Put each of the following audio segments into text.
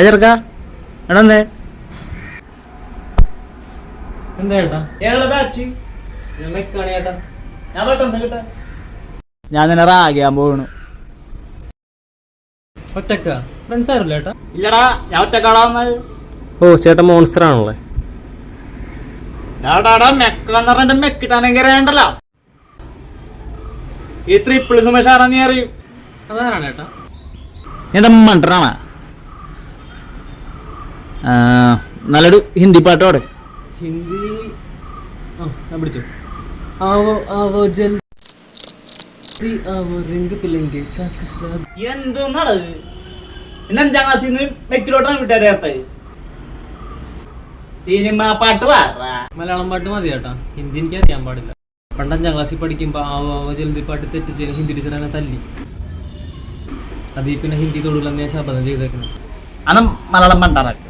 ചെറുക്ക എടന്നേ എന്താ ചേട്ടാ? ഏതാ ബാച്ച്? ഞാൻ മെക്കാണ് ചേട്ടാ. ഞാൻ പെട്ടെന്ന് കിട്ടാ. ഞാൻ നിന്നെ റാഗിയാൻ പോകണു. ഒറ്റക്ക ഫ്രണ്ട്സ് ആരുല്ല ചേട്ടാ? ഇല്ലടാ, ഞാൻ ഒറ്റക്കാടാ വന്നത്. ഓ ചേട്ടൻ മോൺസ്റ്റർ ആണല്ലേ? മെക്കെന്ന് പറഞ്ഞ മെക്കിട്ടാണെങ്കിൽ അറിയണ്ടല്ലോ. ഈ ട്രിപ്പിൾ സുമേഷാറാ നീ അറിയും. അതാരാണ് ചേട്ടാ? എന്താ മണ്ടറാണ്? നല്ലൊരു ഹിന്ദി പാട്ടോടെ. ഹിന്ദി ഞാൻ പിടിച്ചു. ആവോ ആവോ ജൽദി ആവോ റിംഗ് പിലെങ്കെ കാക്കസ്ലാ. എന്തൊന്നാണ് ഇന്ന് 5ാം ക്ലാസ്സിൽ നിന്ന് മെക്കിലോട്ടാണ് വിട്ടേർത്തത്. സിനിമ പാട്ട് പാടാ. മലയാളം പാട്ട് മതി ചേട്ടാ, ഹിന്ദി എനിക്ക് അറിയാൻ പാടില്ല. പണ്ട് 5ാം ക്ലാസ്സിൽ പഠിക്കുമ്പോ ആവോ ആവോ ജൽദി പാട്ട് തെറ്റിച്ച് ഹിന്ദി ടീച്ചർ എന്നെ തല്ലി. അതീ പിന്നെ ഹിന്ദി തൊഴിലെന്ന് ഞാൻ ശപഥം ചെയ്തേക്കണം. അന്ന് മലയാളം പണ്ടാറാക്ക്.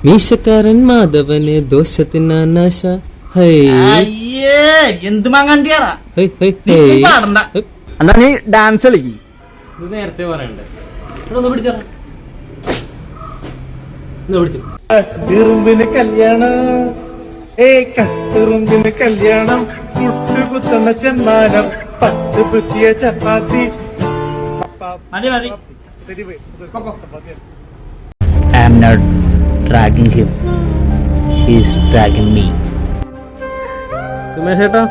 മീശക്കാരൻ മാധവന് ദോഷത്തിനാശ. അയ്യേ എന്ത് മാങ്ങണ്ടിയാടാ. പാടണ്ട. എന്നാ നീ ഡാൻസ് കളിക്ക്. ഇത് നേരത്തെ പറയണ്ടേ? ഒന്ന് പിടിച്ചാ പിടിച്ചു. കത്തിറുമ്പിന് കല്യാണം, കത്തിറുമ്പിന് കല്യാണം, കുട്ടുകുത്തുന്ന ചെമ്മാനം, 10 പൃഥ്വിയ ചപ്പാത്തി. മതി മതി. I am not dragging him. He is dragging me. Sumesh ചേട്ടാ